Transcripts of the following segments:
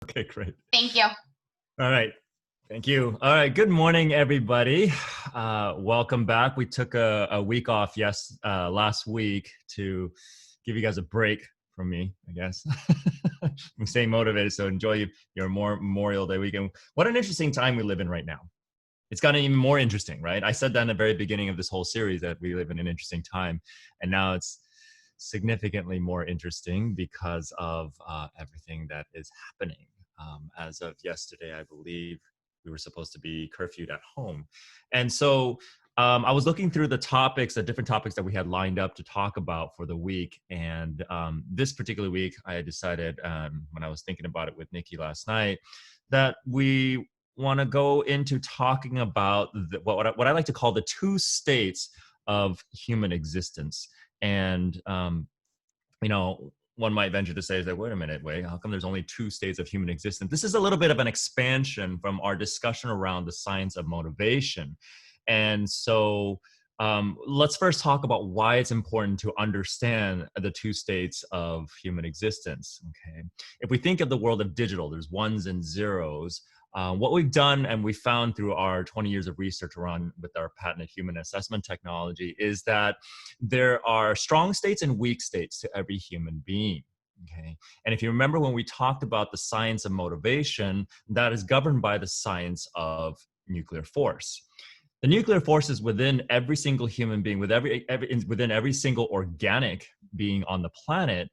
Okay, great. Thank you. All right. Thank you. All right. Good morning, everybody. Welcome back. We took a week off last week to give you guys a break from me, I guess. I'm staying motivated, so enjoy your Memorial Day weekend. What an interesting time we live in right now. It's gotten even more interesting, right? I said that in the very beginning of this whole series that we live in an interesting time, and now it's significantly more interesting because of everything that is happening. As of yesterday, I believe we were supposed to be curfewed at home. And so I was looking through the different topics that we had lined up to talk about for the week. And this particular week, I had decided when I was thinking about it with Nikki last night that we want to go into talking about what I like to call the two states of human existence. And one might venture to say is that, wait a minute, how come there's only two states of human existence? This is a little bit of an expansion from our discussion around the science of motivation. And so let's first talk about why it's important to understand the two states of human existence. Okay. If we think of the world of digital, there's ones and zeros. What we've done and we found through our 20 years of research around with our patented human assessment technology is that there are strong states and weak states to every human being. Okay. And if you remember when we talked about the science of motivation, that is governed by the science of nuclear force. The nuclear force is within every single human being, within every single organic being on the planet.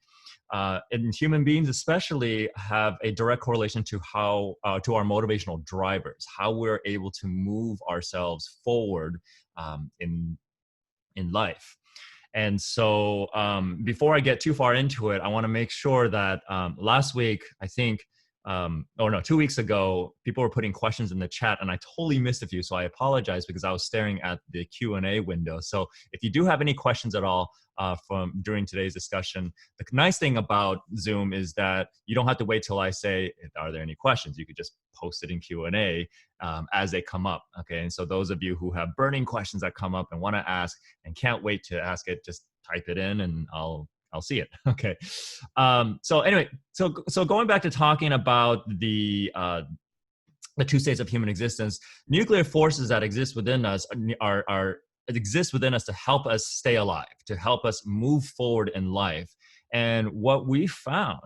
And human beings especially have a direct correlation to how to our motivational drivers, how we're able to move ourselves forward in life. And so before I get too far into it, I want to make sure that last week, I think, 2 weeks ago, people were putting questions in the chat and I totally missed a few. So I apologize because I was staring at the Q&A window. So if you do have any questions at all from during today's discussion, the nice thing about Zoom is that you don't have to wait till I say, are there any questions? You could just post it in Q&A as they come up. Okay. And so those of you who have burning questions that come up and want to ask and can't wait to ask it, just type it in and I'll see it. Okay. So anyway, so going back to talking about the two states of human existence, nuclear forces that exist within us exist within us to help us stay alive, to help us move forward in life. And what we found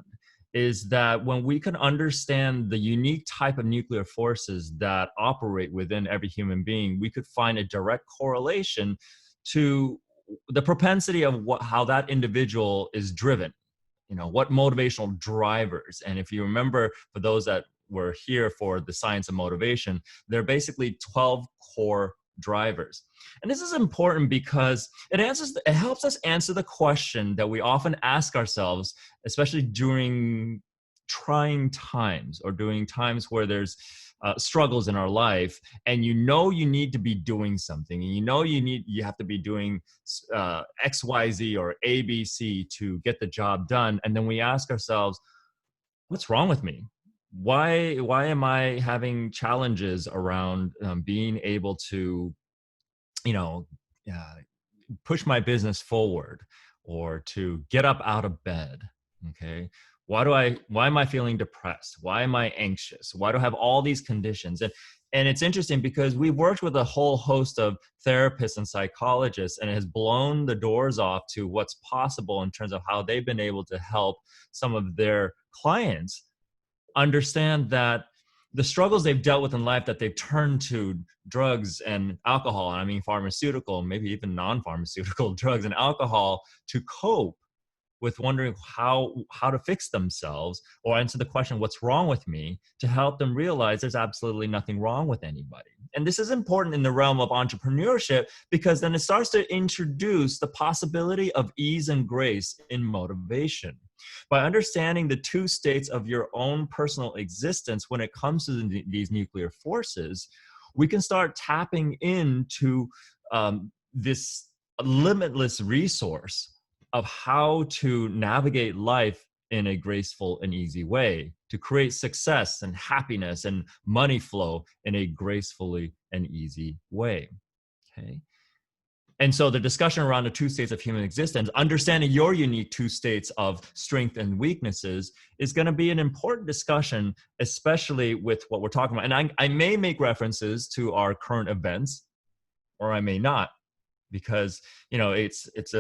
is that when we can understand the unique type of nuclear forces that operate within every human being, we could find a direct correlation to the propensity of how that individual is driven, what motivational drivers. And if you remember, for those that were here for the science of motivation, they're basically 12 core drivers. And this is important because it helps us answer the question that we often ask ourselves, especially during trying times or during times where there's struggles in our life, and you need to be doing something, and you have to be doing XYZ or ABC to get the job done, and then we ask ourselves, what's wrong with me? Why am I having challenges around being able to push my business forward or to get up out of bed? Okay. Why am I feeling depressed? Why am I anxious? Why do I have all these conditions? And it's interesting because we've worked with a whole host of therapists and psychologists, and it has blown the doors off to what's possible in terms of how they've been able to help some of their clients understand that the struggles they've dealt with in life, that they've turned to drugs and alcohol, and I mean pharmaceutical, maybe even non-pharmaceutical drugs and alcohol, to cope with wondering how to fix themselves or answer the question, what's wrong with me, to help them realize there's absolutely nothing wrong with anybody. And this is important in the realm of entrepreneurship because then it starts to introduce the possibility of ease and grace in motivation. By understanding the two states of your own personal existence when it comes to these nuclear forces, we can start tapping into this limitless resource of how to navigate life in a graceful and easy way, to create success and happiness and money flow in a gracefully and easy way. Okay. And so the discussion around the two states of human existence, understanding your unique two states of strength and weaknesses, is going to be an important discussion, especially with what we're talking about. And I may make references to our current events, or I may not, because it's it's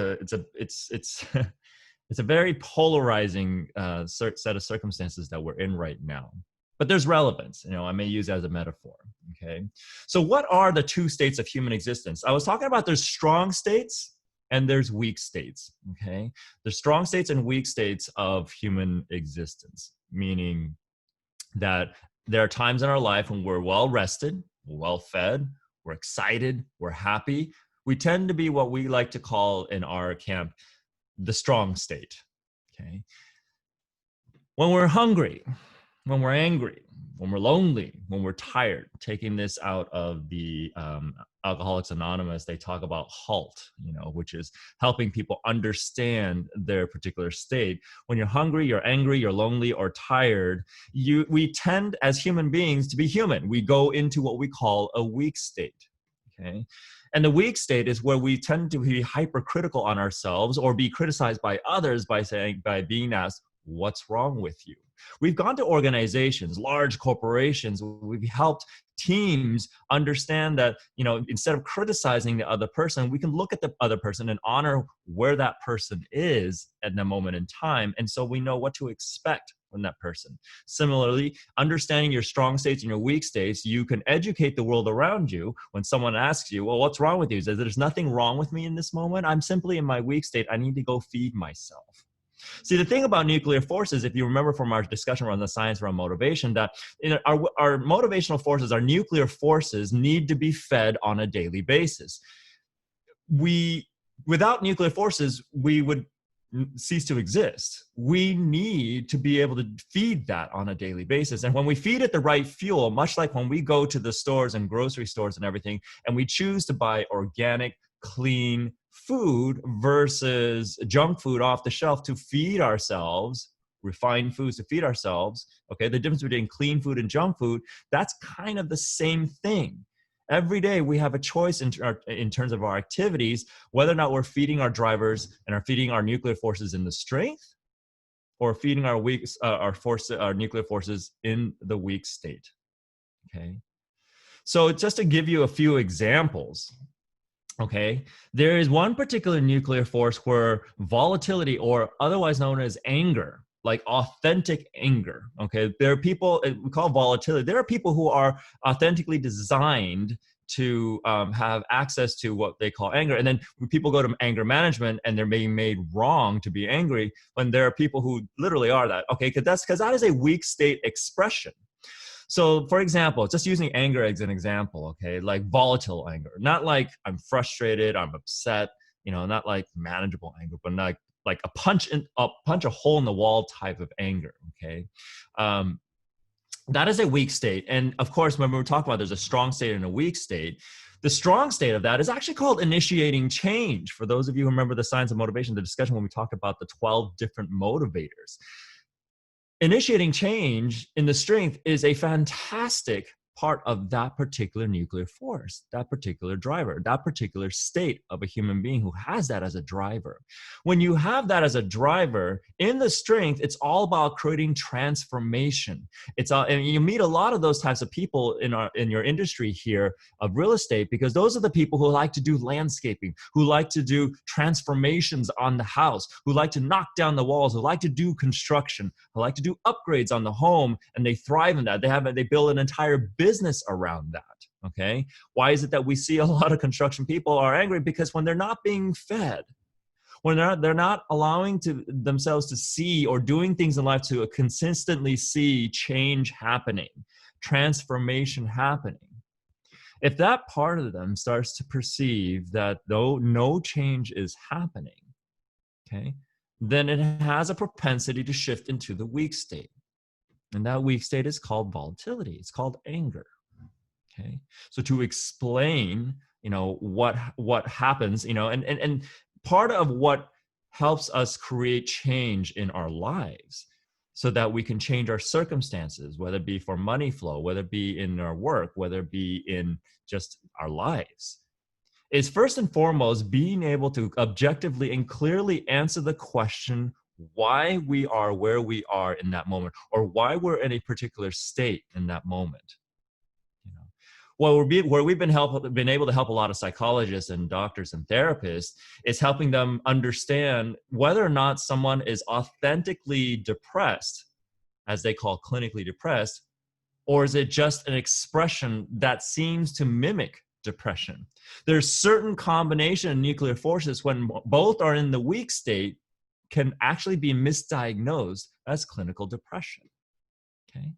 a very polarizing set of circumstances that we're in right now. But there's relevance. I may use it as a metaphor. Okay. So what are the two states of human existence? I was talking about there's strong states and there's weak states. Okay. There's strong states and weak states of human existence, meaning that there are times in our life when we're well rested, well fed, we're excited, we're happy. We tend to be what we like to call in our camp the strong state. Okay. When we're hungry, when we're angry, when we're lonely, when we're tired, taking this out of the Alcoholics Anonymous, they talk about HALT, which is helping people understand their particular state. When you're hungry, you're angry, you're lonely, or tired, we tend as human beings to be human. We go into what we call a weak state. Okay. And the weak state is where we tend to be hypercritical on ourselves or be criticized by others by being asked, what's wrong with you? We've gone to organizations, large corporations. We've helped teams understand that, instead of criticizing the other person, we can look at the other person and honor where that person is at the moment in time. And so we know what to expect from that person. Similarly, understanding your strong states and your weak states, you can educate the world around you. When someone asks you, well, what's wrong with you? He says, there's nothing wrong with me in this moment. I'm simply in my weak state. I need to go feed myself. See, the thing about nuclear forces, if you remember from our discussion around the science around motivation, that our motivational forces, our nuclear forces, need to be fed on a daily basis. Without nuclear forces, we would cease to exist. We need to be able to feed that on a daily basis. And when we feed it the right fuel, much like when we go to the stores and grocery stores and everything, and we choose to buy organic, clean food versus junk food off the shelf to feed ourselves, refined foods to feed ourselves, okay, the difference between clean food and junk food, that's kind of the same thing. Every day we have a choice in terms of our activities, whether or not we're feeding our drivers and are feeding our nuclear forces in the strength, or feeding our nuclear forces in the weak state. Okay, so just to give you a few examples. Okay, there is one particular nuclear force where volatility, or otherwise known as anger, like authentic anger. Okay, there are people, we call volatility, there are people who are authentically designed to have access to what they call anger. And then people go to anger management and they're being made wrong to be angry, when there are people who literally are that. Okay, because that is a weak state expression. So for example, just using anger as an example, okay, like volatile anger, not like I'm frustrated, I'm upset, not like manageable anger, but like a punch a hole in the wall type of anger, okay? That is a weak state. And of course, when we're talking about there's a strong state and a weak state, the strong state of that is actually called initiating change. For those of you who remember the science of motivation, the discussion when we talked about the 12 different motivators. Initiating change in the strength is a fantastic part of that particular nuclear force, that particular driver, that particular state of a human being who has that as a driver. When you have that as a driver in the strength, it's all about creating transformation. And you meet a lot of those types of people in your industry here of real estate, because those are the people who like to do landscaping, who like to do transformations on the house, who like to knock down the walls, who like to do construction, who like to do upgrades on the home, and they thrive in that. They build an entire business around that. Okay, why is it that we see a lot of construction people are angry? Because when they're not being fed, when they're not allowing themselves to see or doing things in life to consistently see change happening, transformation happening, if that part of them starts to perceive that though no change is happening, okay, then it has a propensity to shift into the weak state. And that weak state is called volatility. It's called anger. Okay. So to explain, what happens, and part of what helps us create change in our lives so that we can change our circumstances, whether it be for money flow, whether it be in our work, whether it be in just our lives, is first and foremost being able to objectively and clearly answer the question why we are where we are in that moment, or why we're in a particular state in that moment. You know, where we've been able to help a lot of psychologists and doctors and therapists is helping them understand whether or not someone is authentically depressed, as they call clinically depressed, or is it just an expression that seems to mimic depression? There's certain combination of nuclear forces when both are in the weak state can actually be misdiagnosed as clinical depression. Okay.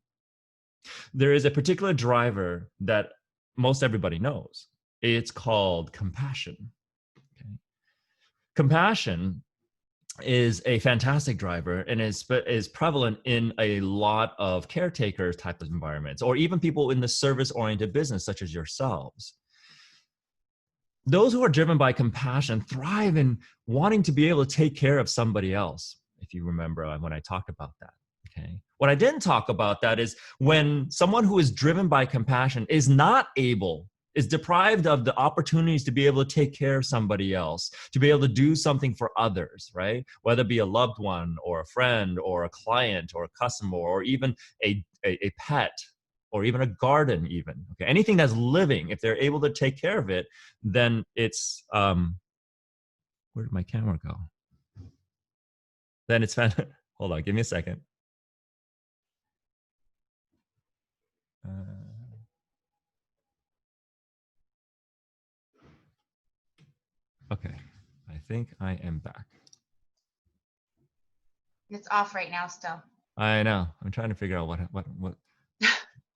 There is a particular driver that most everybody knows. It's called compassion. Okay. Compassion is a fantastic driver and is prevalent in a lot of caretaker type of environments, or even people in the service-oriented business such as yourselves. Those who are driven by compassion thrive in wanting to be able to take care of somebody else, if you remember when I talked about that. Okay. What I didn't talk about that is when someone who is driven by compassion is deprived of the opportunities to be able to take care of somebody else, to be able to do something for others, right? Whether it be a loved one or a friend or a client or a customer or even a pet or even a garden even. Okay, anything that's living, if they're able to take care of it, then it's, where did my camera go? Then it's, hold on, give me a second. Okay, I think I am back. It's off right now still. I know. I'm trying to figure out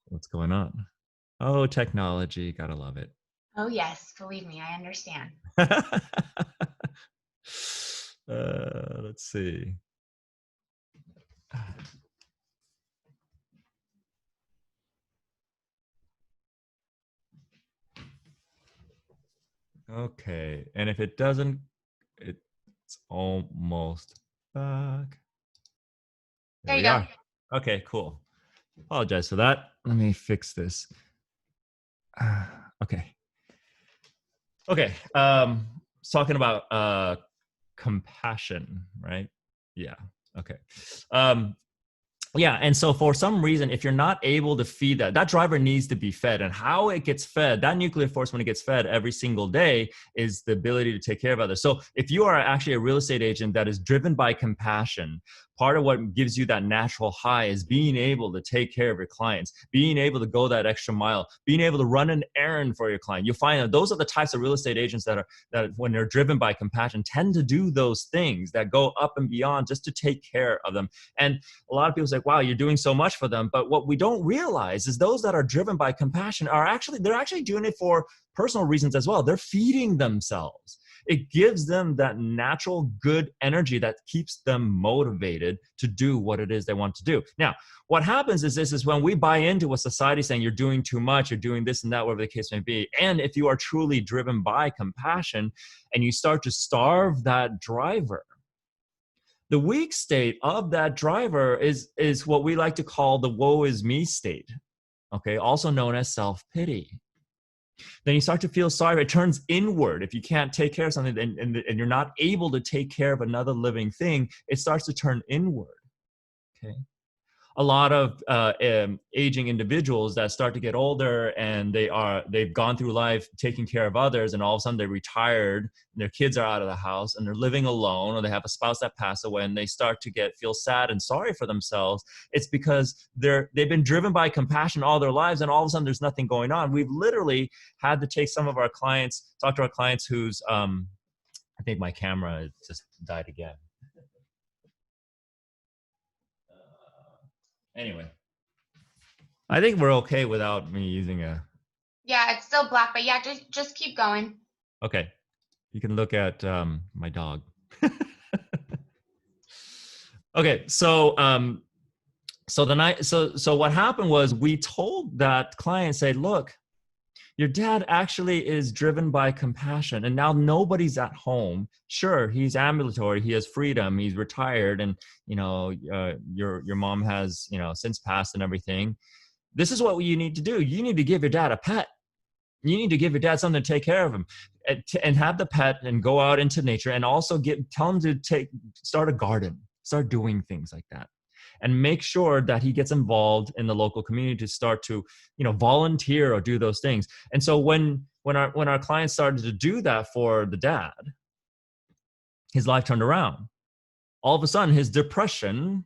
what's going on. Oh, technology, gotta love it. Oh yes, believe me, I understand. Let's see. Okay, and if it doesn't, it's almost back. There you go. Are. Okay, cool. Apologize for that. Let me fix this. Okay. Okay. Talking about compassion, right? Yeah. Okay. Yeah, and so for some reason, if you're not able to feed that driver needs to be fed. And how it gets fed, that nuclear force, when it gets fed every single day, is the ability to take care of others. So if you are actually a real estate agent that is driven by compassion, part of what gives you that natural high is being able to take care of your clients, being able to go that extra mile, being able to run an errand for your client. You'll find that those are the types of real estate agents that when they're driven by compassion, tend to do those things that go up and beyond just to take care of them. And a lot of people say, wow, you're doing so much for them. But what we don't realize is those that are driven by compassion they're actually doing it for personal reasons as well. They're feeding themselves. It gives them that natural good energy that keeps them motivated to do what it is they want to do. Now, what happens is when we buy into a society saying you're doing too much, you're doing this and that, whatever the case may be, and if you are truly driven by compassion and you start to starve that driver, the weak state of that driver is what we like to call the woe is me state, okay, also known as self-pity. Then you start to feel sorry. It turns inward. If you can't take care of something and you're not able to take care of another living thing, it starts to turn inward, okay? A lot of aging individuals that start to get older and they've gone through life taking care of others, and all of a sudden they're retired and their kids are out of the house and they're living alone, or they have a spouse that passed away, and they start to feel sad and sorry for themselves. It's because they've been driven by compassion all their lives, and all of a sudden there's nothing going on. We've literally had to talk to our clients who's I think my camera just died again. Anyway, I think we're okay without me using a... Yeah, it's still black, but yeah, just keep going. Okay. You can look at my dog. Okay, so what happened was we told that client, say, look, your dad actually is driven by compassion, and now nobody's at home. Sure, he's ambulatory, he has freedom, he's retired, and your mom has since passed and everything. This is what you need to do. You need to give your dad a pet. You need to give your dad something to take care of him, and have the pet and go out into nature, and also tell him to start a garden, start doing things like that, and make sure that he gets involved in the local community to start to, volunteer or do those things. And so when our clients started to do that for the dad, his life turned around. All of a sudden, his depression,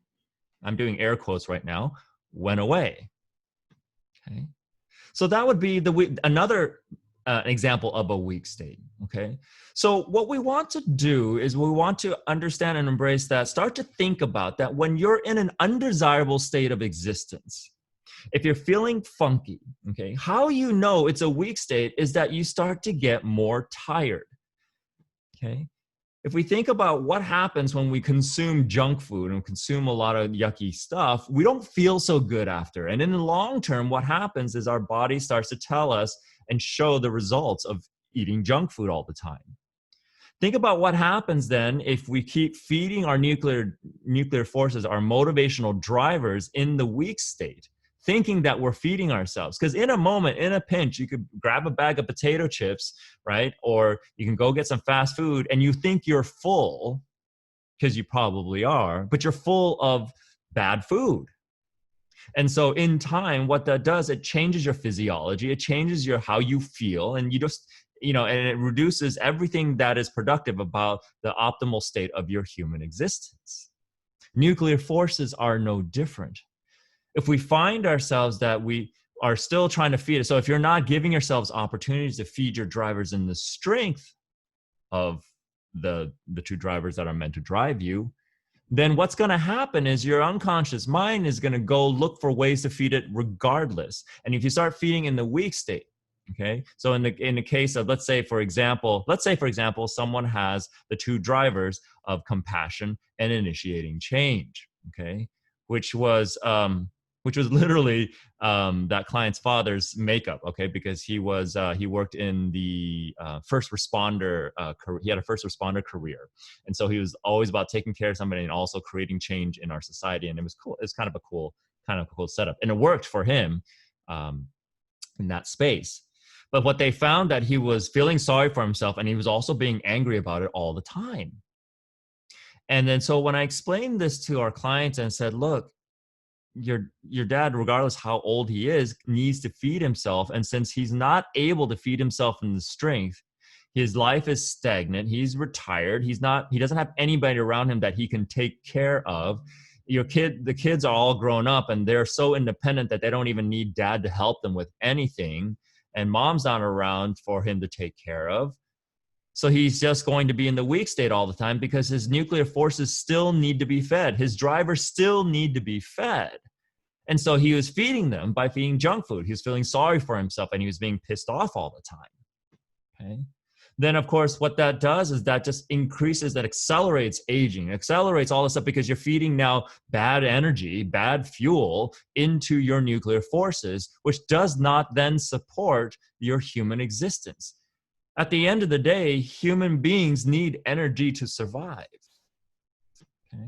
I'm doing air quotes right now, went away. Okay. So that would be another example of a weak state. Okay. So what we want to do is we want to understand and embrace that, start to think about that when you're in an undesirable state of existence. If you're feeling funky, okay, how you know it's a weak state is that you start to get more tired. Okay. If we think about what happens when we consume junk food and consume a lot of yucky stuff, we don't feel so good after. And in the long term, what happens is our body starts to tell us and show the results of eating junk food all the time. Think about what happens then if we keep feeding our nuclear forces, our motivational drivers, in the weak state, thinking that we're feeding ourselves. Because in a moment, in a pinch, you could grab a bag of potato chips, right? Or you can go get some fast food and you think you're full, because you probably are, but you're full of bad food. And so in time, what that does, it changes your physiology, it changes how you feel, and you just, and it reduces everything that is productive about the optimal state of your human existence. Nuclear forces are no different. If we find ourselves that we are still trying to feed it, so if you're not giving yourselves opportunities to feed your drivers in the strength of the two drivers that are meant to drive you, then what's going to happen is your unconscious mind is going to go look for ways to feed it regardless. And if you start feeding in the weak state, okay, so in the case of, let's say for example, someone has the two drivers of compassion and initiating change, okay, which was literally that client's father's makeup, okay, because he worked in the first responder, he had a first responder career. And so he was always about taking care of somebody and also creating change in our society. And it was cool. It's kind of a cool setup. And it worked for him in that space. But what they found, that he was feeling sorry for himself and he was also being angry about it all the time. And then so when I explained this to our clients and said, look, your dad, regardless how old he is, needs to feed himself. And since he's not able to feed himself in the strength, his life is stagnant. He's retired. He doesn't have anybody around him that he can take care of. The kids are all grown up and they're so independent that they don't even need dad to help them with anything. And mom's not around for him to take care of. So he's just going to be in the weak state all the time because his nuclear forces still need to be fed. His drivers still need to be fed. And so he was feeding them by feeding junk food. He was feeling sorry for himself and he was being pissed off all the time. Okay. Then, of course, what that does is that just increases, that accelerates aging, accelerates all this stuff because you're feeding now bad energy, bad fuel into your nuclear forces, which does not then support your human existence. At the end of the day, human beings need energy to survive. Okay.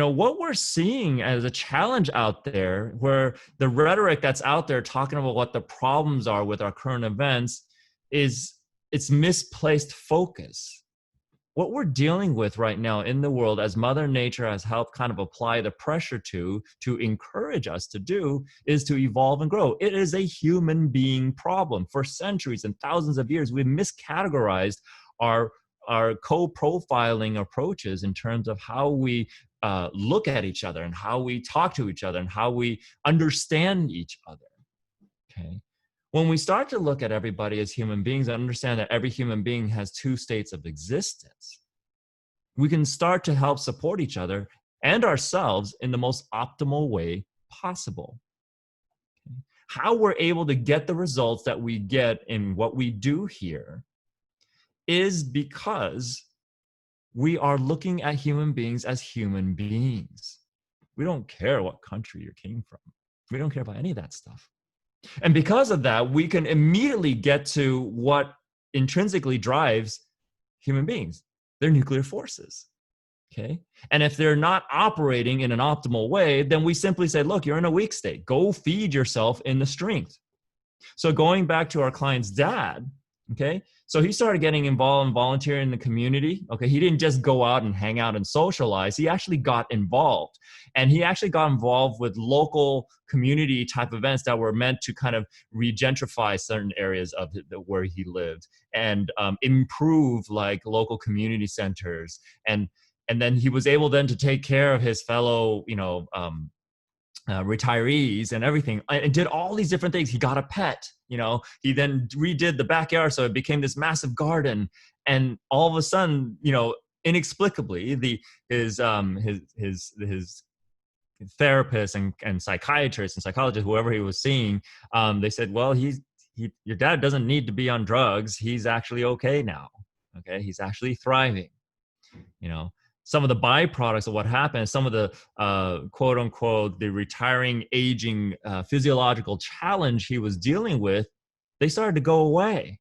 What we're seeing as a challenge out there, where the rhetoric that's out there talking about what the problems are with our current events, it's misplaced focus. What we're dealing with right now in the world, as Mother Nature has helped kind of apply the pressure to encourage us to do, is to evolve and grow. It is a human being problem. For centuries and thousands of years, we've miscategorized our co-profiling approaches in terms of how we look at each other and how we talk to each other and how we understand each other. Okay. When we start to look at everybody as human beings and understand that every human being has two states of existence, we can start to help support each other and ourselves in the most optimal way possible. Okay. How we're able to get the results that we get in what we do here is because we are looking at human beings as human beings. We don't care what country you came from. We don't care about any of that stuff. And because of that, we can immediately get to what intrinsically drives human beings, their nuclear forces. Okay. And if they're not operating in an optimal way, then we simply say, look, you're in a weak state. Go feed yourself in the strength. So going back to our client's dad, okay, so he started getting involved and volunteering in the community. Okay, he didn't just go out and hang out and socialize. He actually got involved, and he actually got involved with local community type events that were meant to kind of regentrify certain areas of where he lived and improve like local community centers. And then he was able then to take care of his fellow, retirees and everything, and did all these different things. He got a pet, he then redid the backyard so it became this massive garden. And all of a sudden, inexplicably, his therapist and psychiatrist and psychologist, whoever he was seeing, they said, well, your dad doesn't need to be on drugs. He's actually okay now. Okay, he's actually thriving. Some of the byproducts of what happened, some of the quote unquote, the retiring, aging physiological challenge he was dealing with, they started to go away.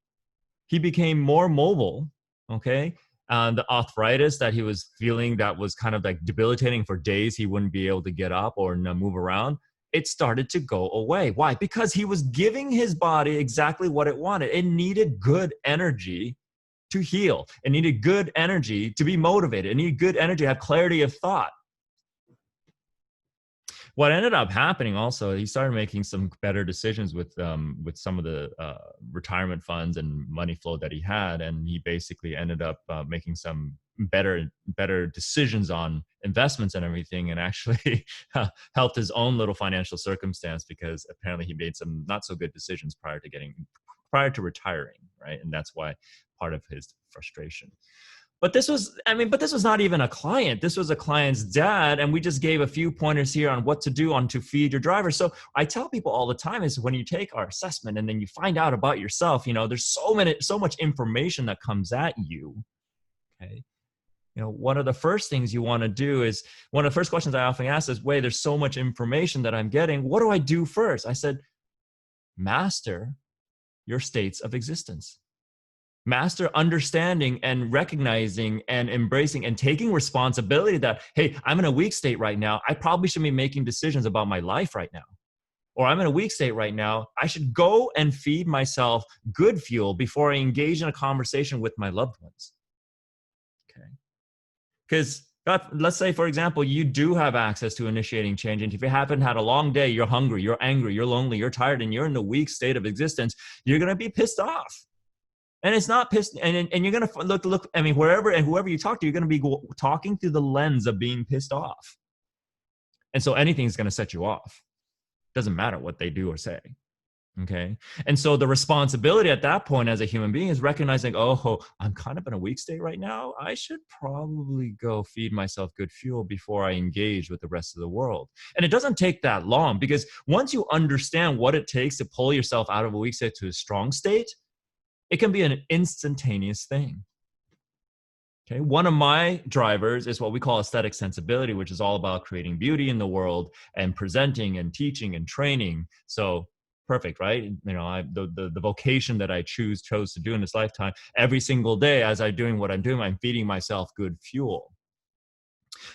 He became more mobile, okay? The arthritis that he was feeling that was kind of like debilitating for days, he wouldn't be able to get up or move around, it started to go away. Why? Because he was giving his body exactly what it wanted. It needed good energy to heal. It needed good energy to be motivated. It needed good energy to have clarity of thought. What ended up happening also, he started making some better decisions with some of the retirement funds and money flow that he had, and he basically ended up making some better decisions on investments and everything, and actually helped his own little financial circumstance, because apparently he made some not so good decisions prior to retiring, right? And that's why part of his frustration. But this was not even a client. This was a client's dad. And we just gave a few pointers here on what to do to feed your driver. So I tell people all the time is when you take our assessment and then you find out about yourself, there's so much information that comes at you. Okay. One of the first things you want to do is, one of the first questions I often ask is, wait, there's so much information that I'm getting. What do I do first? I said, master your states of existence. Master understanding and recognizing and embracing and taking responsibility that, hey, I'm in a weak state right now. I probably should be making decisions about my life right now. Or I'm in a weak state right now. I should go and feed myself good fuel before I engage in a conversation with my loved ones. Okay. Because let's say, for example, you do have access to initiating change. And if you haven't had a long day, you're hungry, you're angry, you're lonely, you're tired, and you're in the weak state of existence, you're going to be pissed off. And it's not pissed, and you're gonna look. I mean, whoever you talk to, you're gonna be talking through the lens of being pissed off, and so anything's gonna set you off. Doesn't matter what they do or say. Okay, and so the responsibility at that point as a human being is recognizing, oh, I'm kind of in a weak state right now. I should probably go feed myself good fuel before I engage with the rest of the world. And it doesn't take that long, because once you understand what it takes to pull yourself out of a weak state to a strong state, it can be an instantaneous thing. Okay. One of my drivers is what we call aesthetic sensibility, which is all about creating beauty in the world and presenting and teaching and training. So perfect, right? The vocation that I chose to do in this lifetime, every single day as I'm doing what I'm doing, I'm feeding myself good fuel.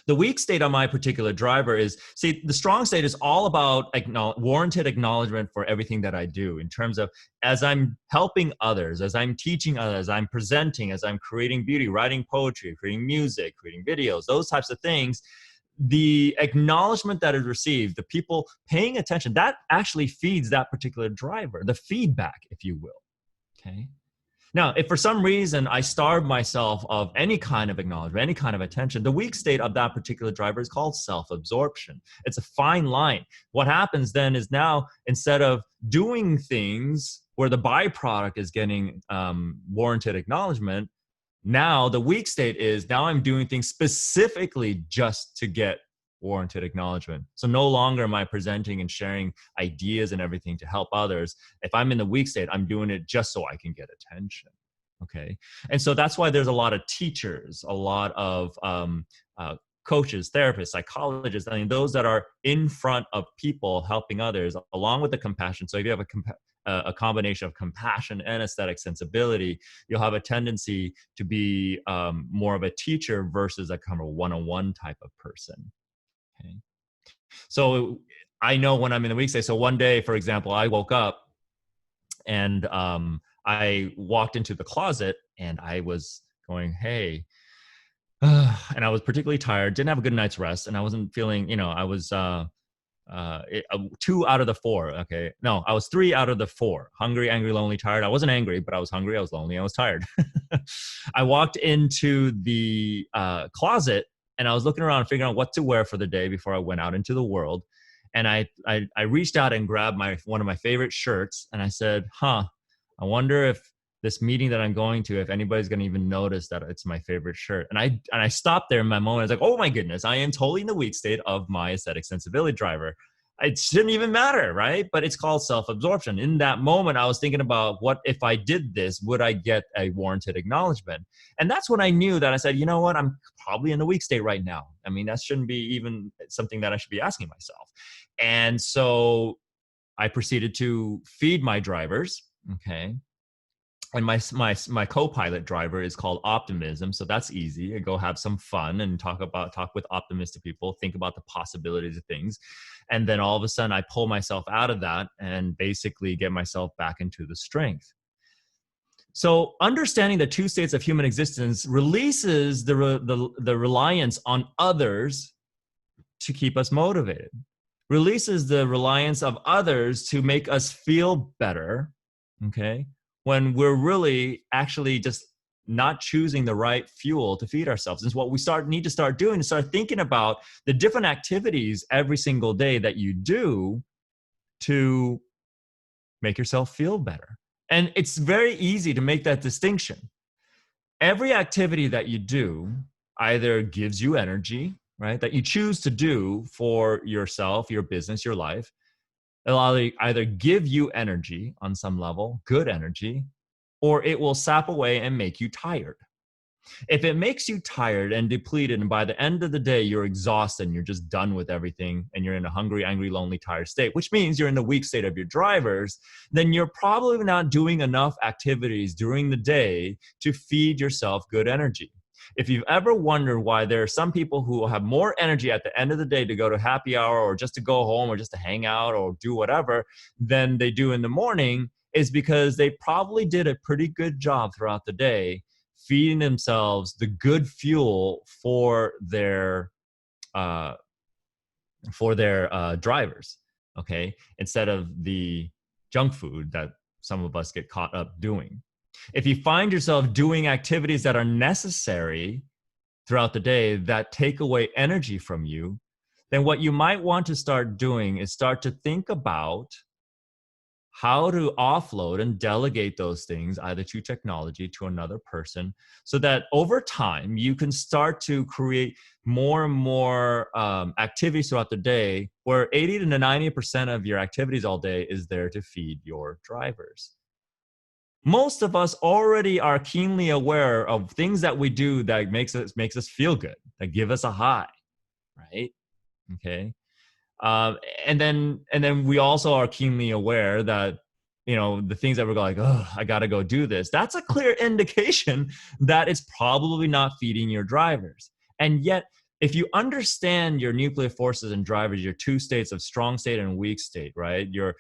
The weak state on my particular driver is, see, the strong state is all about warranted acknowledgement for everything that I do, in terms of as I'm helping others, as I'm teaching others, as I'm presenting, as I'm creating beauty, writing poetry, creating music, creating videos, those types of things. The acknowledgement that is received, the people paying attention, that actually feeds that particular driver, the feedback, if you will. Okay. Now, if for some reason I starve myself of any kind of acknowledgement, any kind of attention, the weak state of that particular driver is called self-absorption. It's a fine line. What happens then is, now instead of doing things where the byproduct is getting warranted acknowledgement, now the weak state is, now I'm doing things specifically just to get warranted acknowledgement. So no longer am I presenting and sharing ideas and everything to help others. If I'm in the weak state, I'm doing it just so I can get attention. Okay. And so that's why there's a lot of teachers, a lot of coaches, therapists, psychologists, I mean, those that are in front of people helping others, along with the compassion. So if you have a combination of compassion and aesthetic sensibility, you'll have a tendency to be more of a teacher versus a kind of one-on-one type of person. Okay. So I know when I'm in the weak state. So one day, for example, I woke up And I walked into the closet and I was going, hey, and I was particularly tired, didn't have a good night's rest, and I wasn't feeling, I was 2 out of the 4. Okay. No, I was 3 out of the 4. Hungry, angry, lonely, tired. I wasn't angry, but I was hungry. I was lonely. I was tired. I walked into the closet and I was looking around, figuring out what to wear for the day before I went out into the world. And I reached out and grabbed one of my favorite shirts, and I said, I wonder if this meeting that I'm going to, if anybody's going to even notice that it's my favorite shirt. And I stopped there in my moment. I was like, oh my goodness, I am totally in the weak state of my aesthetic sensibility driver. It shouldn't even matter, right? But it's called self-absorption. In that moment, I was thinking about, what if I did this, would I get a warranted acknowledgement? And that's when I knew that I said, you know what, I'm probably in the weak state right now. I mean, that shouldn't be even something that I should be asking myself. And so I proceeded to feed my drivers, okay? And my co-pilot driver is called optimism, so that's easy. I go have some fun and talk with optimistic people, think about the possibilities of things, and then all of a sudden I pull myself out of that and basically get myself back into the strength. So understanding the 2 states of human existence releases the reliance on others to keep us motivated, releases the reliance of others to make us feel better, okay? When we're really actually just not choosing the right fuel to feed ourselves. And so what we need to start doing is start thinking about the different activities every single day that you do to make yourself feel better. And it's very easy to make that distinction. Every activity that you do either gives you energy, right, that you choose to do for yourself, your business, your life. It'll either give you energy on some level, good energy, or it will sap away and make you tired. If it makes you tired and depleted, and by the end of the day, you're exhausted and you're just done with everything, and you're in a hungry, angry, lonely, tired state, which means you're in the weak state of your drivers, then you're probably not doing enough activities during the day to feed yourself good energy. If you've ever wondered why there are some people who will have more energy at the end of the day to go to happy hour or just to go home or just to hang out or do whatever than they do in the morning, is because they probably did a pretty good job throughout the day feeding themselves the good fuel for their drivers, okay, instead of the junk food that some of us get caught up doing. If you find yourself doing activities that are necessary throughout the day that take away energy from you, then what you might want to start doing is start to think about how to offload and delegate those things either to technology, to another person, so that over time you can start to create more and more activities throughout the day where 80 to 90% of your activities all day is there to feed your drivers. Most of us already are keenly aware of things that we do that makes us feel good, that give us a high, right? Okay. And then we also are keenly aware that, the things that we're like, oh, I got to go do this. That's a clear indication that it's probably not feeding your drivers. And yet, if you understand your nuclear forces and drivers, your 2 states of strong state and weak state, right? Your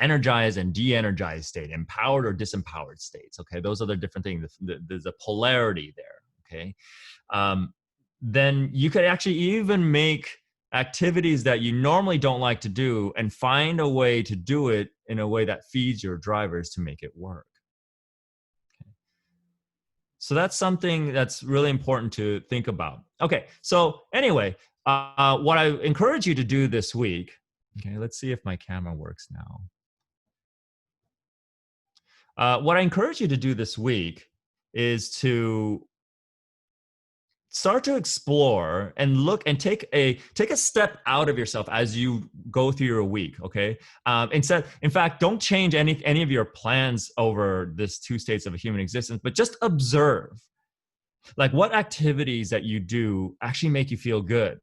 energized and de-energized state, empowered or disempowered states. Okay, those are the different things. There's a polarity there. Okay, then you could actually even make activities that you normally don't like to do and find a way to do it in a way that feeds your drivers to make it work. Okay. So that's something that's really important to think about. Okay, so anyway, what I encourage you to do this week. Okay, let's see if my camera works now. What I encourage you to do this week is to start to explore and look and take a step out of yourself as you go through your week. Okay. In fact, don't change any of your plans over this 2 states of a human existence, but just observe, like, what activities that you do actually make you feel good.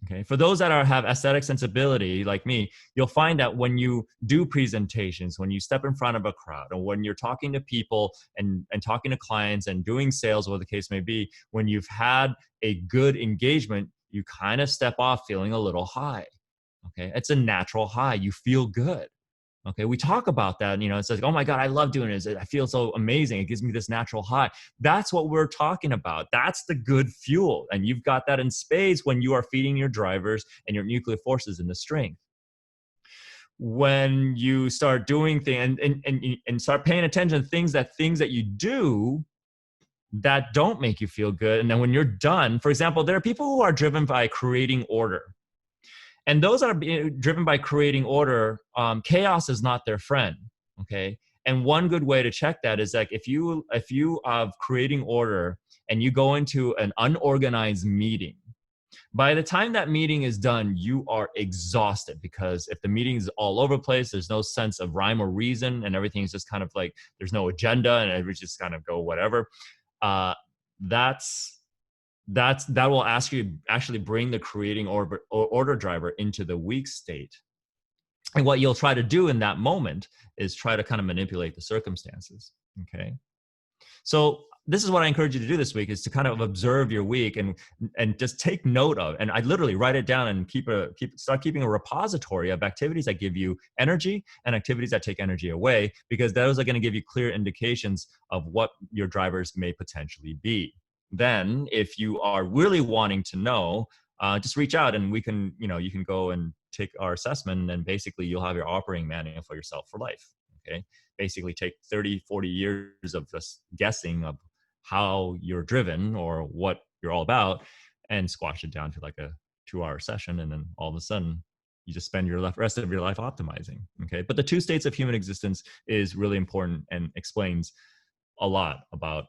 Okay. For those that have aesthetic sensibility like me, you'll find that when you do presentations, when you step in front of a crowd, or when you're talking to people and talking to clients and doing sales, whatever the case may be, when you've had a good engagement, you kind of step off feeling a little high. Okay. It's a natural high. You feel good. Okay, we talk about that, it's like, oh my God, I love doing this. I feel so amazing. It gives me this natural high. That's what we're talking about. That's the good fuel. And you've got that in spades when you are feeding your drivers and your nuclear forces in the strength. When you start doing things and start paying attention to things that you do that don't make you feel good. And then when you're done, for example, there are people who are driven by creating order. And those are driven by creating order. Chaos is not their friend. Okay. And one good way to check that is like if you are creating order and you go into an unorganized meeting, by the time that meeting is done, you are exhausted, because if the meeting is all over the place, there's no sense of rhyme or reason, and everything's just kind of like there's no agenda, and everything just kind of go whatever. That will ask you actually bring the creating order driver into the weak state. And what you'll try to do in that moment is try to kind of manipulate the circumstances. Okay. So this is what I encourage you to do this week, is to kind of observe your week and just take note of, and I literally write it down and start keeping a repository of activities that give you energy and activities that take energy away, because those are going to give you clear indications of what your drivers may potentially be. Then if you are really wanting to know, just reach out and we can, you can go and take our assessment, and basically you'll have your operating manual for yourself for life. Okay. Basically take 30, 40 years of just guessing of how you're driven or what you're all about, and squash it down to like a 2-hour session. And then all of a sudden you just spend your rest of your life optimizing. Okay. But the 2 states of human existence is really important and explains a lot about,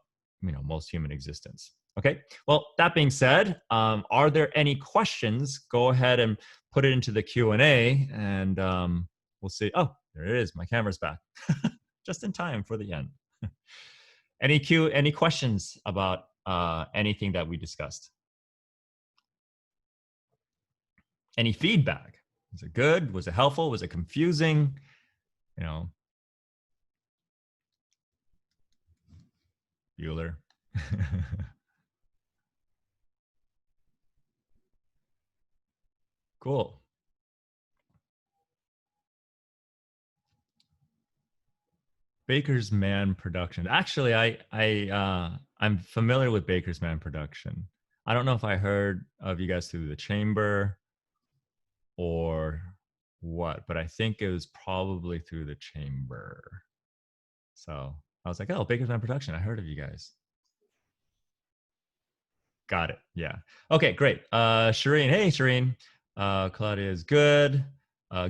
most human existence. Okay. Well, that being said, are there any questions? Go ahead and put it into the Q&A, and we'll see. Oh, there it is. My camera's back. Just in time for the end. Any questions about anything that we discussed? Any feedback? Was it good? Was it helpful? Was it confusing? Bueller. Cool. Baker's Man Production. Actually, I'm familiar with Baker's Man Production. I don't know if I heard of you guys through the chamber or what, but I think it was probably through the chamber. So I was like, oh, Baker's Man Production. I heard of you guys. Got it. Yeah. Okay, great. Shireen. Hey, Shireen. Claudia is good.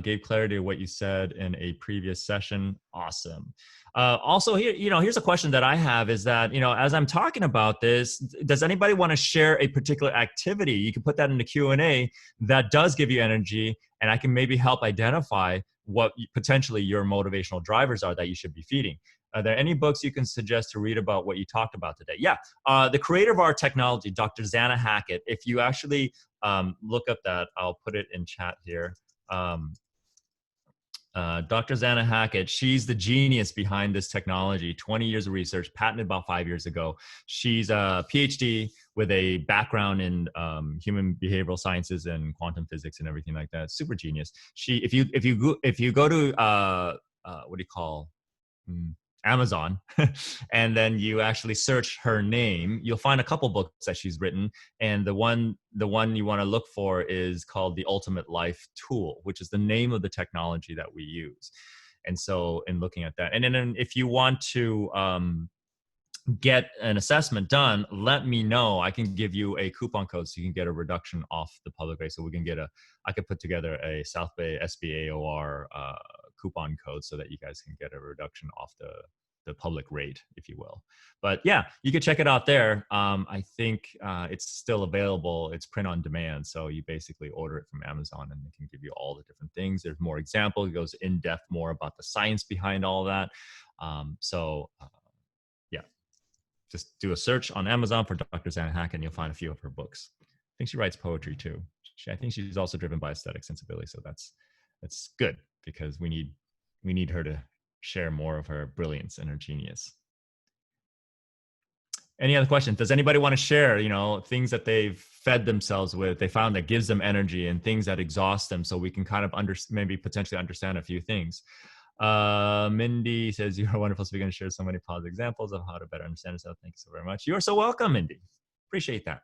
Gave clarity to what you said in a previous session. Awesome. Also here, here's a question that I have is that, as I'm talking about this, does anybody want to share a particular activity? You can put that in the Q&A that does give you energy, and I can maybe help identify what potentially your motivational drivers are that you should be feeding. Are there any books you can suggest to read about what you talked about today? Yeah. The creator of our technology, Dr. Zana Hackett, if you actually look up that, I'll put it in chat here. Dr. Zana Hackett, she's the genius behind this technology. 20 years of research, patented about 5 years ago. She's a PhD with a background in human behavioral sciences and quantum physics and everything like that. Super genius. If you go to what do you call Amazon, and then you actually search her name, you'll find a couple books that she's written. And the one you want to look for is called The Ultimate Life Tool, which is the name of the technology that we use. And so in looking at that, and then if you want to get an assessment done, let me know. I can give you a coupon code so you can get a reduction off the public rate. So I could put together a South Bay SBAOR coupon code so that you guys can get a reduction off the public rate, if you will. But yeah, you can check it out there. I think it's still available. It's print on demand. So you basically order it from Amazon and it can give you all the different things. There's more examples. It goes in depth more about the science behind all that. Yeah, just do a search on Amazon for Dr. Zana Hackett and you'll find a few of her books. I think she writes poetry too. I think she's also driven by aesthetic sensibility. So that's good, because we need her to share more of her brilliance and her genius. Any other questions? Does anybody want to share, things that they've fed themselves with, they found that gives them energy, and things that exhaust them, so we can kind of maybe potentially understand a few things. Mindy says, you're a wonderful speaker and share so many positive examples of how to better understand yourself. Thank you so very much. You're so welcome, Mindy. Appreciate that.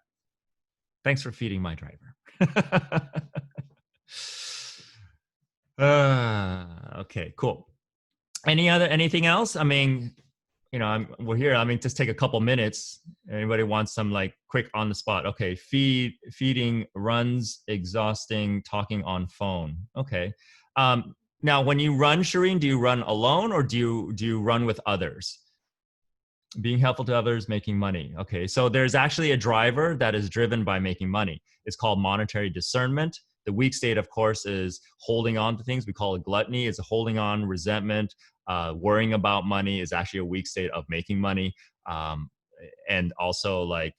Thanks for feeding my driver. Okay, cool. Anything else? I mean, we're here. I mean, just take a couple minutes. Anybody wants some like quick on the spot? Okay, feeding, runs, exhausting, talking on phone. Okay. Now, when you run, Shireen, do you run alone or do you run with others? Being helpful to others, making money. Okay, so there's actually a driver that is driven by making money. It's called monetary discernment. The weak state, of course, is holding on to things. We call it gluttony. It's a holding on, resentment, worrying about money is actually a weak state of making money. And also like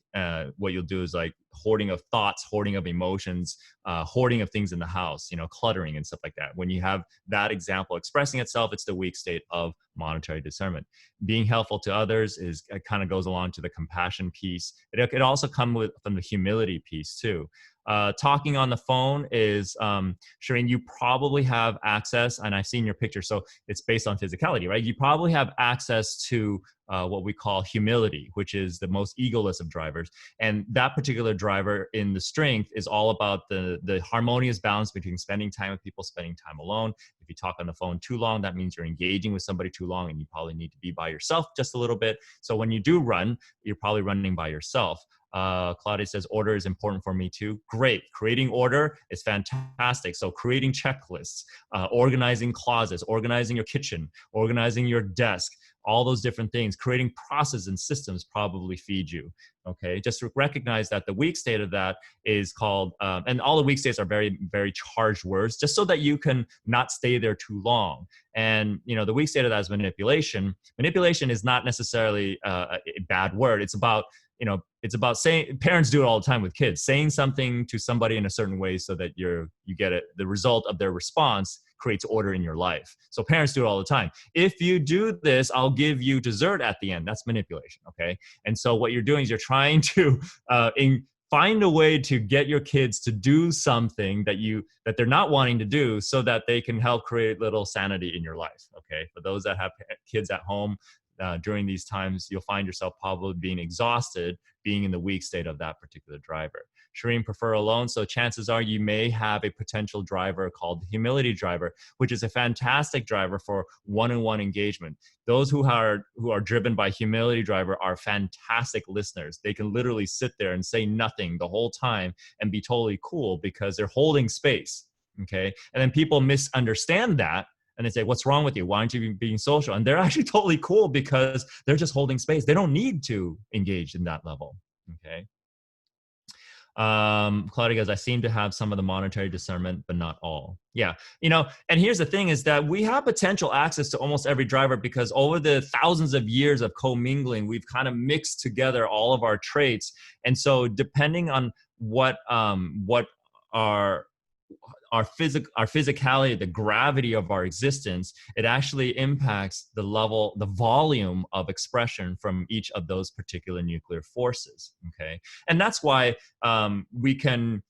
what you'll do is like hoarding of thoughts, hoarding of emotions, hoarding of things in the house, cluttering and stuff like that. When you have that example expressing itself, it's the weak state of monetary discernment. Being helpful to others it kind of goes along to the compassion piece. It could also come from the humility piece too. Talking on the phone is, Shireen, you probably have access, and I've seen your picture, so it's based on physicality, right? You probably have access to what we call humility, which is the most egoless of drivers. And that particular driver in the strength is all about the harmonious balance between spending time with people, spending time alone. If you talk on the phone too long, that means you're engaging with somebody too long, and you probably need to be by yourself just a little bit. So when you do run, you're probably running by yourself. Claudia says, order is important for me too. Great. Creating order is fantastic. So creating checklists, organizing closets, organizing your kitchen, organizing your desk, all those different things, creating processes and systems probably feed you. Okay. Just recognize that the weak state of that is called, and all the weak states are very, very charged words, just so that you can not stay there too long. And, the weak state of that is manipulation. Manipulation is not necessarily a bad word. It's about, saying, parents do it all the time with kids, saying something to somebody in a certain way so that you get it. The result of their response creates order in your life. So parents do it all the time. If you do this, I'll give you dessert at the end. That's manipulation. Okay. And so what you're doing is you're trying to find a way to get your kids to do something that they're not wanting to do, so that they can help create little sanity in your life. Okay. For those that have kids at home, during these times, you'll find yourself probably being exhausted, being in the weak state of that particular driver. Shireen, prefer alone. So chances are you may have a potential driver called the humility driver, which is a fantastic driver for one-on-one engagement. Those who are driven by humility driver are fantastic listeners. They can literally sit there and say nothing the whole time and be totally cool because they're holding space. Okay. And then people misunderstand that. And they say, what's wrong with you? Why aren't you being social? And they're actually totally cool because they're just holding space. They don't need to engage in that level. Okay. Claudia goes, I seem to have some of the monetary discernment, but not all. Yeah. And here's the thing is that we have potential access to almost every driver because over the thousands of years of commingling, we've kind of mixed together all of our traits. And so depending on what our physicality, the gravity of our existence, it actually impacts the volume of expression from each of those particular nuclear forces. Okay. And that's why we can,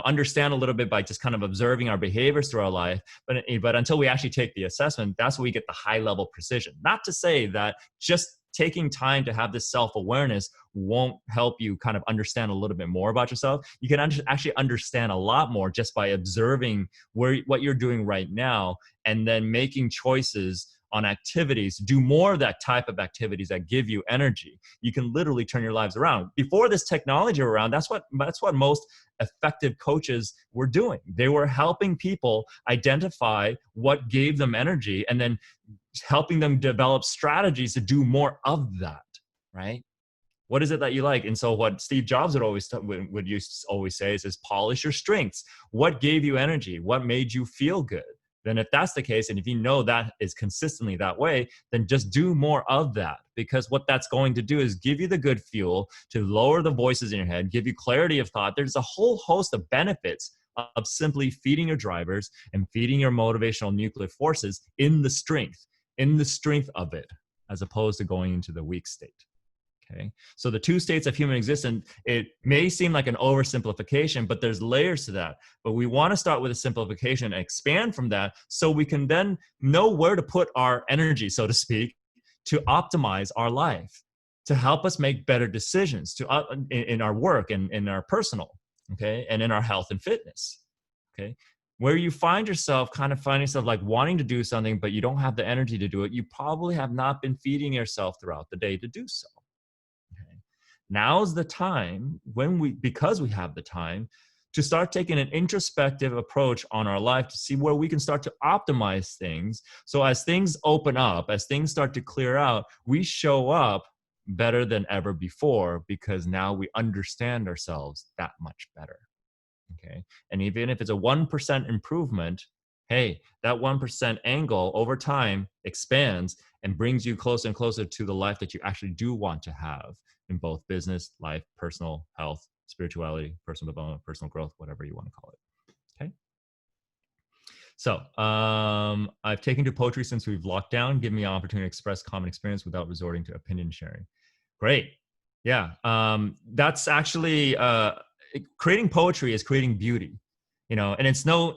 understand a little bit by just kind of observing our behaviors through our life. But until we actually take the assessment, that's where we get the high level precision. Not to say that just taking time to have this self-awareness won't help you kind of understand a little bit more about yourself. You can actually understand a lot more just by observing what you're doing right now, and then making choices on activities, do more of that type of activities that give you energy. You can literally turn your lives around. Before this technology around, that's what most effective coaches were doing. They were helping people identify what gave them energy and then helping them develop strategies to do more of that, right? What is it that you like? And so what Steve Jobs would always say is polish your strengths. What gave you energy? What made you feel good? Then if that's the case, and if you know that is consistently that way, then just do more of that, because what that's going to do is give you the good fuel to lower the voices in your head, give you clarity of thought. There's a whole host of benefits of simply feeding your drivers and feeding your motivational nuclear forces in the strength of it, as opposed to going into the weak state. Okay. So the two states of human existence, it may seem like an oversimplification, but there's layers to that. But we want to start with a simplification and expand from that so we can then know where to put our energy, so to speak, to optimize our life, to help us make better decisions in our work and in our personal, okay, and in our health and fitness. Okay. Where you find yourself like wanting to do something, but you don't have the energy to do it, you probably have not been feeding yourself throughout the day to do so. Okay. Now's the time because we have the time to start taking an introspective approach on our life to see where we can start to optimize things. So as things open up, as things start to clear out, we show up better than ever before because now we understand ourselves that much better. Okay. And even if it's a 1% improvement, hey, that 1% angle over time expands and brings you closer and closer to the life that you actually do want to have in both business, life, personal health, spirituality, personal development, personal growth, whatever you want to call it. Okay. So I've taken to poetry since we've locked down, giving me an opportunity to express common experience without resorting to opinion sharing. Great. Yeah. That's actually creating poetry is creating beauty, and it's no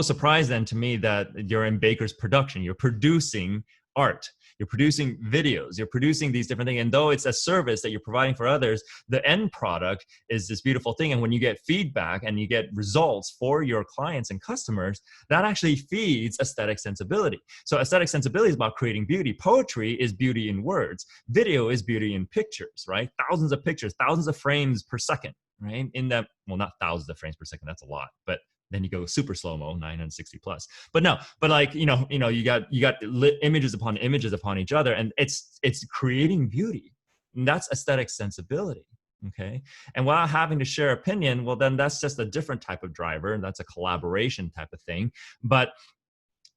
surprise then to me that you're in Baker's production. You're producing art, you're producing videos, you're producing these different things. And though it's a service that you're providing for others, the end product is this beautiful thing. And when you get feedback and you get results for your clients and customers, that actually feeds aesthetic sensibility. So aesthetic sensibility is about creating beauty. Poetry is beauty in words. Video is beauty in pictures, right? Thousands of pictures, thousands of frames per second, right? Not thousands of frames per second, that's a lot, but then you go super slow-mo, 960 plus. But like, you got images upon images upon each other, and it's creating beauty. And that's aesthetic sensibility. Okay. And without having to share opinion, well, then that's just a different type of driver, and that's a collaboration type of thing. But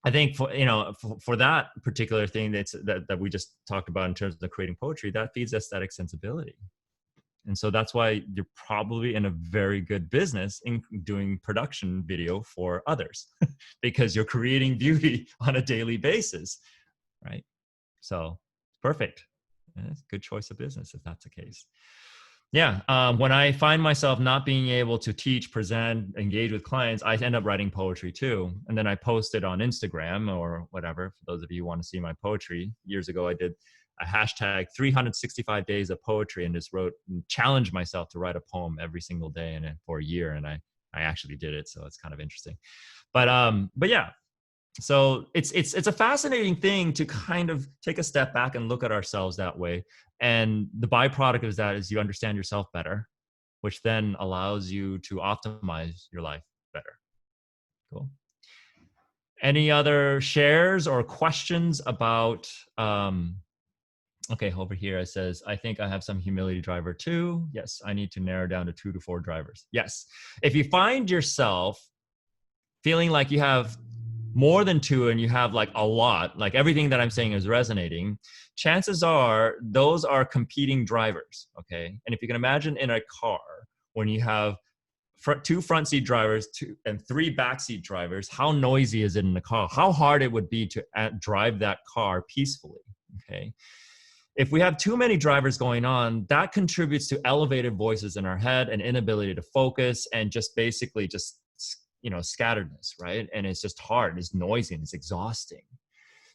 I think for that particular thing that we just talked about in terms of creating poetry, that feeds aesthetic sensibility. And so that's why you're probably in a very good business in doing production video for others because you're creating beauty on a daily basis, right? So perfect. It's a good choice of business if that's the case. Yeah. When I find myself not being able to teach, present, engage with clients, I end up writing poetry too. And then I post it on Instagram or whatever. For those of you who want to see my poetry, years ago, I did a hashtag 365 days of poetry and just challenged myself to write a poem every single day for a year. And I actually did it. So it's kind of interesting. But yeah, so it's a fascinating thing to kind of take a step back and look at ourselves that way. And the byproduct of that is you understand yourself better, which then allows you to optimize your life better. Cool. Any other shares or questions about okay, over here it says, I think I have some humility driver too. Yes, I need to narrow down to 2 to 4 drivers. Yes. If you find yourself feeling like you have more than 2 and you have like a lot, like everything that I'm saying is resonating, chances are those are competing drivers, okay? And if you can imagine in a car, when you have 2 front seat drivers and 3 back seat drivers, how noisy is it in the car? How hard it would be to drive that car peacefully, okay? If we have too many drivers going on, that contributes to elevated voices in our head and inability to focus and just basically scatteredness, right? And it's just hard, it's noisy, and it's exhausting.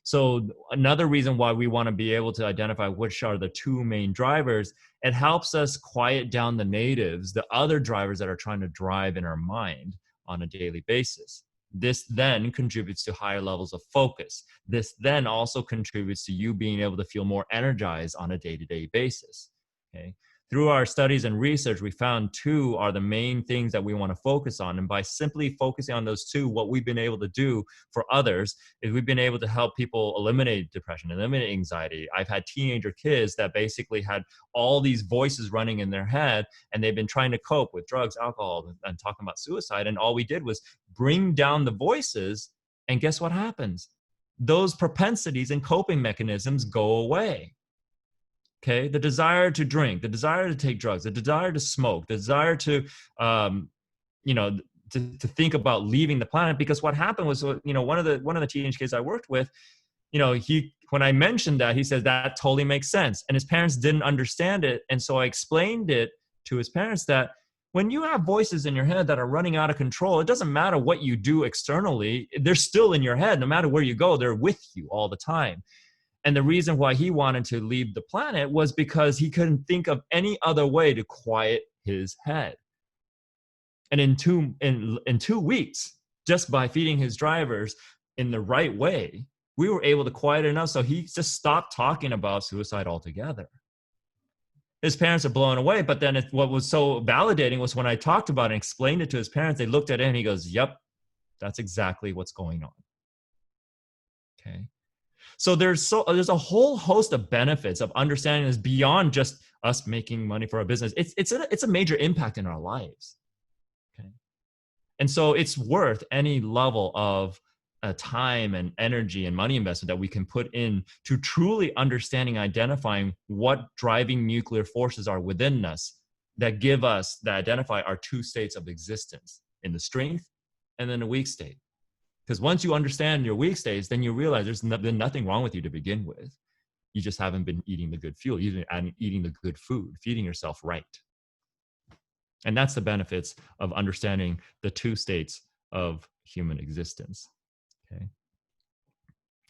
So another reason why we want to be able to identify which are the 2 main drivers, it helps us quiet down the natives, the other drivers that are trying to drive in our mind on a daily basis. This then contributes to higher levels of focus. This then also contributes to you being able to feel more energized on a day-to-day basis. Okay. Through our studies and research, we found 2 are the main things that we want to focus on. And by simply focusing on those 2, what we've been able to do for others is we've been able to help people eliminate depression, eliminate anxiety. I've had teenager kids that basically had all these voices running in their head, and they've been trying to cope with drugs, alcohol, and talking about suicide. And all we did was bring down the voices. And guess what happens? Those propensities and coping mechanisms go away. Okay, the desire to drink, the desire to take drugs, the desire to smoke, the desire to, to think about leaving the planet. Because what happened was, one of the teenage kids I worked with, he when I mentioned that, he says that totally makes sense. And his parents didn't understand it. And so I explained it to his parents that when you have voices in your head that are running out of control, it doesn't matter what you do externally. They're still in your head. No matter where you go, they're with you all the time. And the reason why he wanted to leave the planet was because he couldn't think of any other way to quiet his head. And in 2 weeks, just by feeding his drivers in the right way, we were able to quiet it enough so he just stopped talking about suicide altogether. His parents are blown away, but then what was so validating was when I talked about it and explained it to his parents, they looked at it and he goes, yep, that's exactly what's going on. Okay. So there's a whole host of benefits of understanding this beyond just us making money for our business. It's a major impact in our lives. Okay. And so it's worth any level of time and energy and money investment that we can put in to truly understanding, identifying what driving nuclear forces are within us that identify our 2 states of existence, in the strength and then the weak state. Because once you understand your weak states, then you realize there's been nothing wrong with you to begin with. You just haven't been eating the good fuel, eating the good food, feeding yourself right. And that's the benefits of understanding the 2 states of human existence. Okay.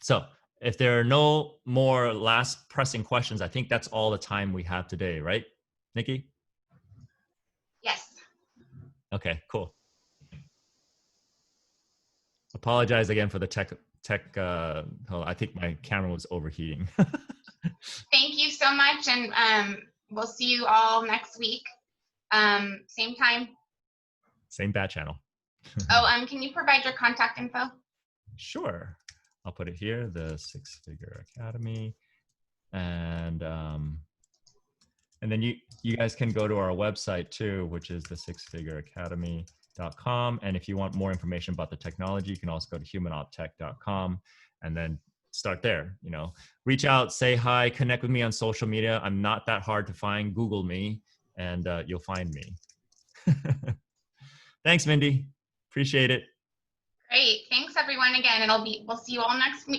So if there are no more last pressing questions, I think that's all the time we have today, right, Nikki? Yes. Okay, cool. Apologize again for the tech. I think my camera was overheating. Thank you so much, and we'll see you all next week. Same time. Same bat channel. Can you provide your contact info? Sure. I'll put it here, the Six Figure Academy. And then you guys can go to our website too, which is the sixfigureacademy.com. And if you want more information about the technology, you can also go to humanoptech.com and then start there. Reach out, say hi, connect with me on social media. I'm not that hard to find. Google me and you'll find me. Thanks, Mindy. Appreciate it. Great. Thanks everyone again. We'll see you all next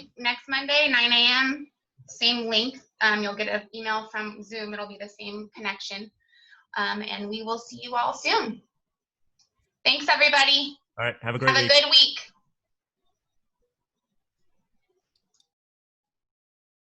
Monday, 9 a.m. Same link. You'll get an email from Zoom. It'll be the same connection. And we will see you all soon. Thanks everybody. All right. Have a great week. Have a good week.